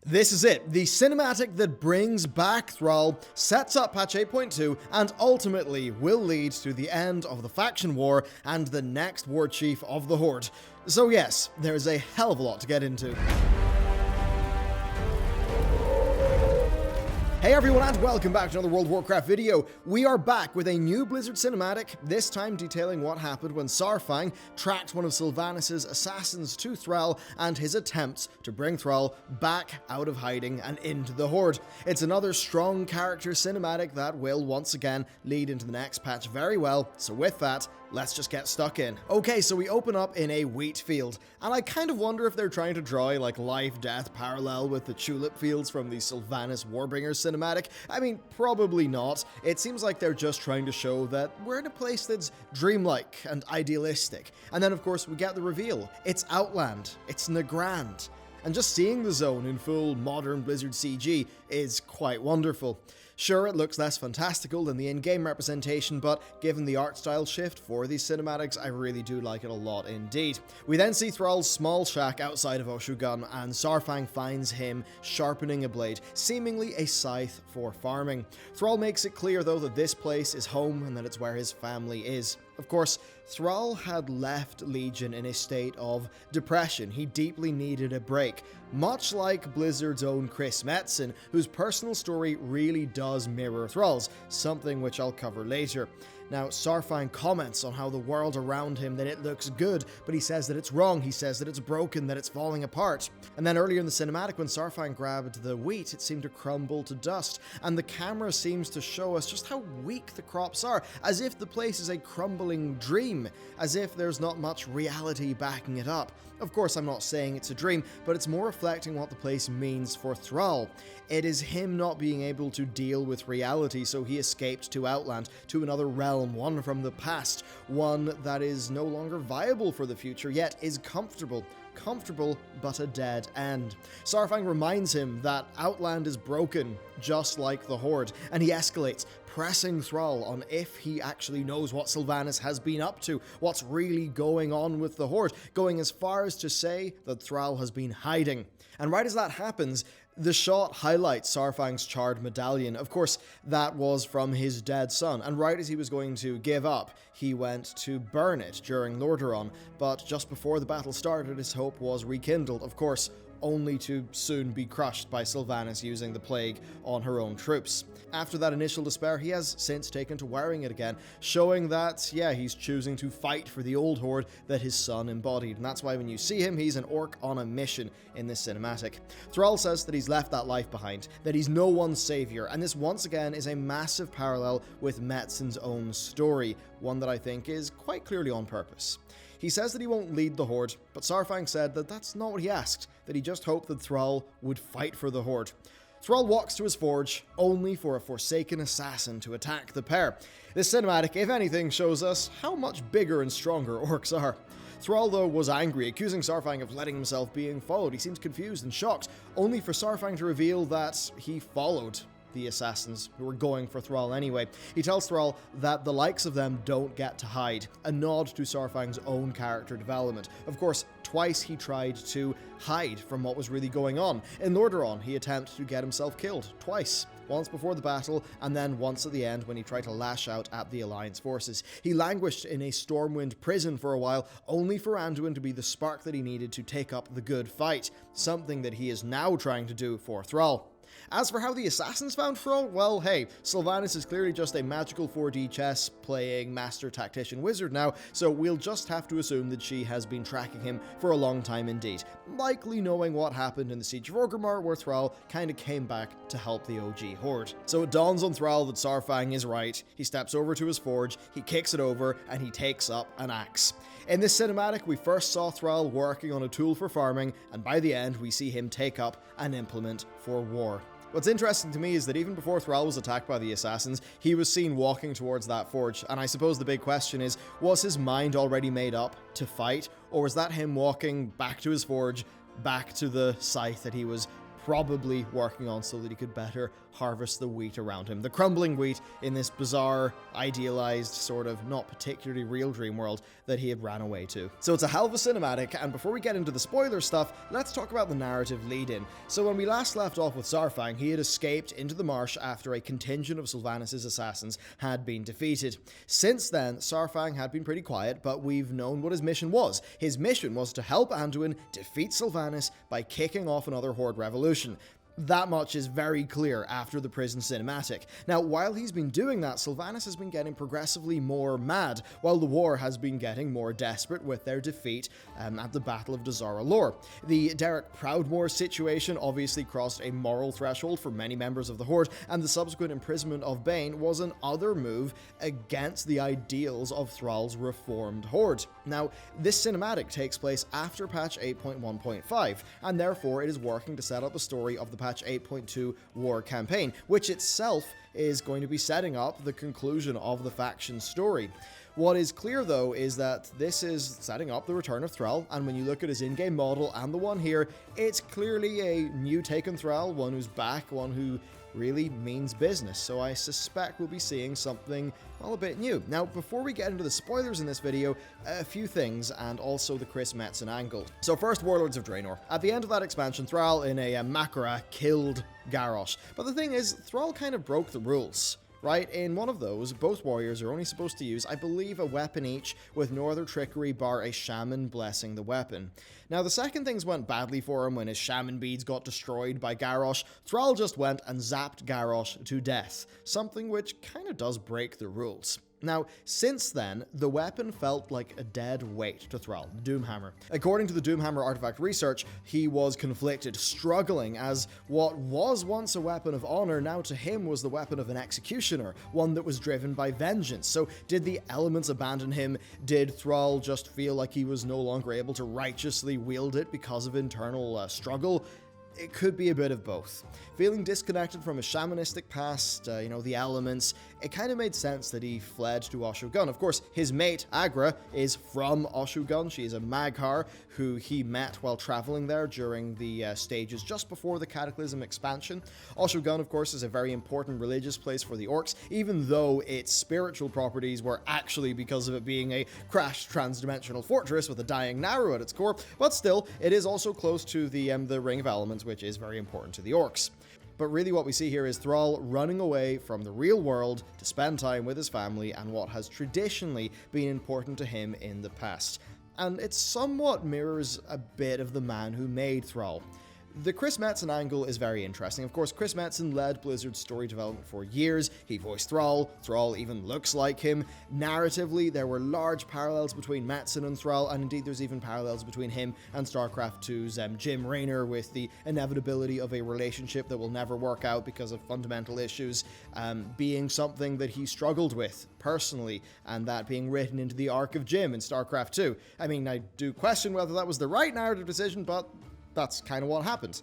This is it, the cinematic that brings back Thrall, sets up patch 8.2, and ultimately will lead to the end of the faction war and the next war chief of the Horde. So yes, there's a hell of a lot to get into. Hey everyone, and welcome back to another World of Warcraft video. We are back with a new Blizzard cinematic, this time detailing what happened when Saurfang tracked one of Sylvanas' assassins to Thrall and his attempts to bring Thrall back out of hiding and into the Horde. It's another strong character cinematic that will once again lead into the next patch very well, so with that, let's just get stuck in. Okay, so we open up in a wheat field, and I kind of wonder if they're trying to draw a life-death parallel with the tulip fields from the Sylvanas Warbringers cinematic. I mean, probably not. It seems like they're just trying to show that we're in a place that's dreamlike and idealistic. And then of course we get the reveal. It's Outland. It's Nagrand. And just seeing the zone in full modern Blizzard CG is quite wonderful. Sure, it looks less fantastical than the in-game representation, but given the art style shift for these cinematics, I really do like it a lot indeed. We then see Thrall's small shack outside of Oshu'gun, and Saurfang finds him sharpening a blade, seemingly a scythe for farming. Thrall makes it clear though that this place is home and that it's where his family is. Of course, Thrall had left Legion in a state of depression. He deeply needed a break, much like Blizzard's own Chris Metzen, whose personal story really does mirror Thrall's, something which I'll cover later. Now, Saurfang comments on how the world around him, that it looks good, but he says that it's wrong, he says that it's broken, that it's falling apart. And then earlier in the cinematic, when Saurfang grabbed the wheat, it seemed to crumble to dust, and the camera seems to show us just how weak the crops are, as if the place is a crumbling dream, as if there's not much reality backing it up. Of course, I'm not saying it's a dream, but it's more reflecting what the place means for Thrall. It is him not being able to deal with reality, so he escaped to Outland, to another realm, one from the past, one that is no longer viable for the future, yet is comfortable, but a dead end. Saurfang reminds him that Outland is broken, just like the Horde, and he escalates, pressing Thrall on if he actually knows what Sylvanas has been up to, what's really going on with the Horde, going as far as to say that Thrall has been hiding. And right as that happens, the shot highlights Saurfang's charred medallion. Of course, that was from his dead son, and right as he was going to give up, he went to burn it during Lordaeron, but just before the battle started, his hope was rekindled, of course, only to soon be crushed by Sylvanas using the plague on her own troops. After that initial despair, he has since taken to wearing it again, showing that, yeah, he's choosing to fight for the old Horde that his son embodied, and that's why when you see him, he's an orc on a mission in this cinematic. Thrall says that he's left that life behind, that he's no one's savior, and this once again is a massive parallel with Metzen's own story, one that I think is quite clearly on purpose. He says that he won't lead the Horde, but Saurfang said that that's not what he asked, that he just hoped that Thrall would fight for the Horde. Thrall walks to his forge, only for a Forsaken assassin to attack the pair. This cinematic, if anything, shows us how much bigger and stronger orcs are. Thrall, though, was angry, accusing Saurfang of letting himself being followed. He seems confused and shocked, only for Saurfang to reveal that he followed the assassins who were going for Thrall anyway. He tells Thrall that the likes of them don't get to hide, a nod to Saurfang's own character development. Of course, twice he tried to hide from what was really going on. In Lordaeron, he attempted to get himself killed twice. Once before the battle, and then once at the end when he tried to lash out at the Alliance forces. He languished in a Stormwind prison for a while, only for Anduin to be the spark that he needed to take up the good fight, something that he is now trying to do for Thrall. As for how the assassins found Thrall, well, hey, Sylvanas is clearly just a magical 4D chess playing master tactician wizard now, so we'll just have to assume that she has been tracking him for a long time indeed, likely knowing what happened in the Siege of Orgrimmar, where Thrall kinda came back to help the OG Horde. So it dawns on Thrall that Saurfang is right. He steps over to his forge, he kicks it over, and he takes up an axe. In this cinematic, we first saw Thrall working on a tool for farming, and by the end, we see him take up an implement for war. What's interesting to me is that even before Thrall was attacked by the assassins, he was seen walking towards that forge, and I suppose the big question is, was his mind already made up to fight, or was that him walking back to his forge, back to the scythe that he was probably working on so that he could better harvest the wheat around him. The crumbling wheat in this bizarre, idealized, sort of not particularly real dream world that he had ran away to. So it's a hell of a cinematic, and before we get into the spoiler stuff, let's talk about the narrative lead-in. So when we last left off with Saurfang, he had escaped into the marsh after a contingent of Sylvanas' assassins had been defeated. Since then, Saurfang had been pretty quiet, but we've known what his mission was. His mission was to help Anduin defeat Sylvanas by kicking off another Horde revolution. That much is very clear after the prison cinematic. Now, while he's been doing that, Sylvanas has been getting progressively more mad, while the war has been getting more desperate with their defeat at the Battle of Dazara Lore. The Derek Proudmoore situation obviously crossed a moral threshold for many members of the Horde, and the subsequent imprisonment of Bane was another move against the ideals of Thrall's reformed Horde. Now, this cinematic takes place after patch 8.1.5, and therefore it is working to set up the story of the patch 8.2 war campaign, which itself is going to be setting up the conclusion of the faction story. What is clear, though, is that this is setting up the return of Thrall, and when you look at his in-game model and the one here, it's clearly a new take on Thrall, one who's back, one who really means business, so I suspect we'll be seeing something, well, a bit new. Now, before we get into the spoilers in this video, a few things, and also the Chris Metzen angle. So first, Warlords of Draenor. At the end of that expansion, Thrall in a Makara killed Garrosh, but the thing is, Thrall kind of broke the rules. Right, in one of those, both warriors are only supposed to use, I believe, a weapon each, with no other trickery bar a shaman blessing the weapon. Now, the second things went badly for him when his shaman beads got destroyed by Garrosh. Thrall just went and zapped Garrosh to death, something which kind of does break the rules. Now, since then, the weapon felt like a dead weight to Thrall, the Doomhammer. According to the Doomhammer artifact research, he was conflicted, struggling, as what was once a weapon of honor now to him was the weapon of an executioner, one that was driven by vengeance. So did the elements abandon him? Did Thrall just feel like he was no longer able to righteously wield it because of internal struggle? It could be a bit of both. Feeling disconnected from his shamanistic past, the elements, it kind of made sense that he fled to Oshugun. Of course, his mate, Agra, is from Oshugun. She is a Maghar who he met while traveling there during the stages just before the Cataclysm expansion. Oshugun, of course, is a very important religious place for the Orcs, even though its spiritual properties were actually because of it being a crashed transdimensional fortress with a dying Naru at its core, but still, it is also close to the Ring of Elements, which is very important to the Orcs. But really what we see here is Thrall running away from the real world to spend time with his family and what has traditionally been important to him in the past. And it somewhat mirrors a bit of the man who made Thrall. The Chris Metzen angle is very interesting. Of course, Chris Metzen led Blizzard's story development for years. He voiced Thrall. Thrall even looks like him. Narratively, there were large parallels between Metzen and Thrall, and indeed there's even parallels between him and StarCraft 2's Jim Raynor, with the inevitability of a relationship that will never work out because of fundamental issues being something that he struggled with personally, and that being written into the arc of Jim in StarCraft 2. I mean, I do question whether that was the right narrative decision, but that's kind of what happened.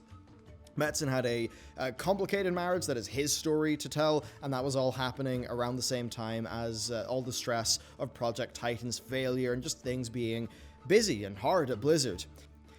Metzen had a complicated marriage that is his story to tell, and that was all happening around the same time as all the stress of Project Titan's failure and just things being busy and hard at Blizzard.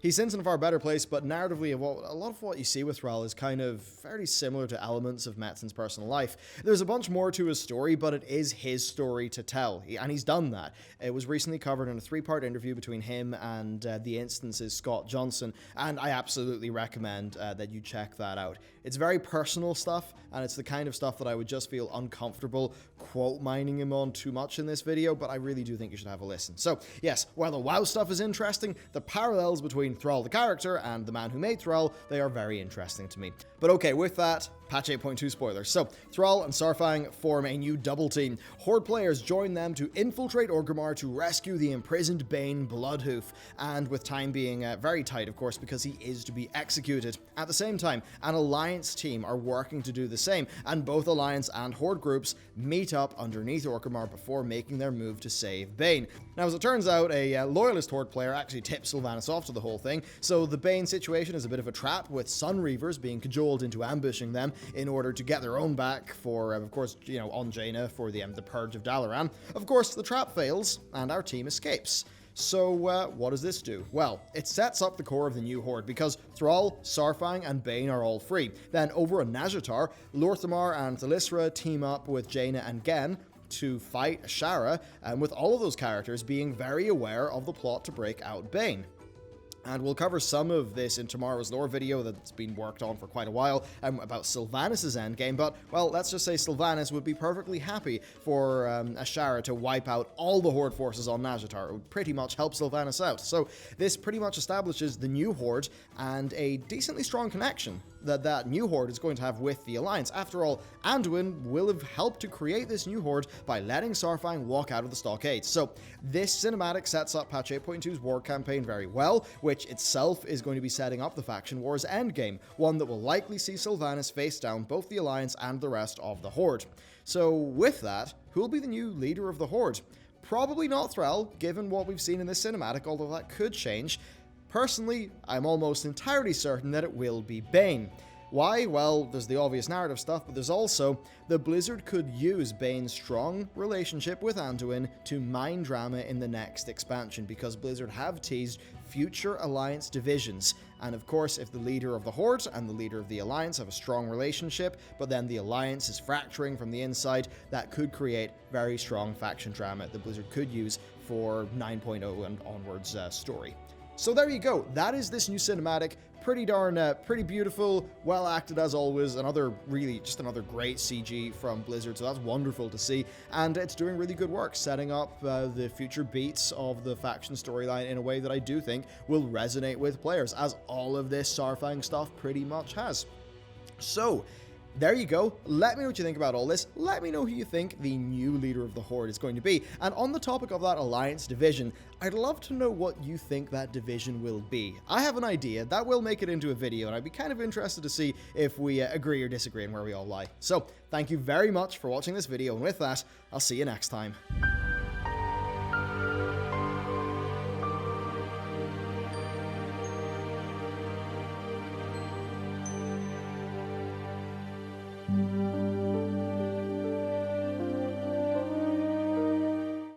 He's since in a far better place, but narratively, a lot of what you see with Thrall is kind of fairly similar to elements of Metzen's personal life. There's a bunch more to his story, but it is his story to tell, and he's done that. It was recently covered in a 3-part interview between him and the Instance's Scott Johnson, and I absolutely recommend that you check that out. It's very personal stuff, and it's the kind of stuff that I would just feel uncomfortable quote mining him on too much in this video, but I really do think you should have a listen. So, yes, while the WoW stuff is interesting, the parallels between Thrall the character and the man who made Thrall, they are very interesting to me. But okay, with that, patch 8.2 spoilers. So, Thrall and Saurfang form a new double team. Horde players join them to infiltrate Orgrimmar to rescue the imprisoned Bane Bloodhoof, and with time being very tight, of course, because he is to be executed. At the same time, an Alliance team are working to do the same, and both Alliance and Horde groups meet up underneath Orgrimmar before making their move to save Bane. Now, as it turns out, a loyalist Horde player actually tipped Sylvanas off to the whole thing, so the Bane situation is a bit of a trap, with Sun Reavers being cajoled into ambushing them in order to get their own back for, of course, on Jaina for the Purge of Dalaran. Of course, the trap fails, and our team escapes. So what does this do? Well, it sets up the core of the new Horde because Thrall, Saurfang, and Bane are all free. Then over on Nazjatar, Lor'themar and Thalyssra team up with Jaina and Gen to fight Ashara, and with all of those characters being very aware of the plot to break out Bane. And we'll cover some of this in tomorrow's lore video that's been worked on for quite a while about Sylvanas' endgame, but, well, let's just say Sylvanas would be perfectly happy for Ashara to wipe out all the Horde forces on Nazjatar. It would pretty much help Sylvanas out. So this pretty much establishes the new Horde and a decently strong connection that new Horde is going to have with the Alliance. After all, Anduin will have helped to create this new Horde by letting Saurfang walk out of the Stockades. So this cinematic sets up patch 8.2's war campaign very well, which itself is going to be setting up the Faction Wars endgame, one that will likely see Sylvanas face down both the Alliance and the rest of the Horde. So with that, who will be the new leader of the Horde? Probably not Thrall, given what we've seen in this cinematic, although that could change. Personally, I'm almost entirely certain that it will be Bane. Why? Well, there's the obvious narrative stuff, but there's also the Blizzard could use Bane's strong relationship with Anduin to mine drama in the next expansion, because Blizzard have teased future Alliance divisions. And of course, if the leader of the Horde and the leader of the Alliance have a strong relationship, but then the Alliance is fracturing from the inside, that could create very strong faction drama that Blizzard could use for 9.0 and onwards story. So there you go, that is this new cinematic. Pretty beautiful, well acted as always, another great CG from Blizzard, so that's wonderful to see, and it's doing really good work setting up the future beats of the faction storyline in a way that I do think will resonate with players, as all of this Saurfang stuff pretty much has. So, there you go. Let me know what you think about all this. Let me know who you think the new leader of the Horde is going to be. And on the topic of that Alliance division, I'd love to know what you think that division will be. I have an idea. That will make it into a video, and I'd be kind of interested to see if we agree or disagree and where we all lie. So, thank you very much for watching this video, and with that, I'll see you next time.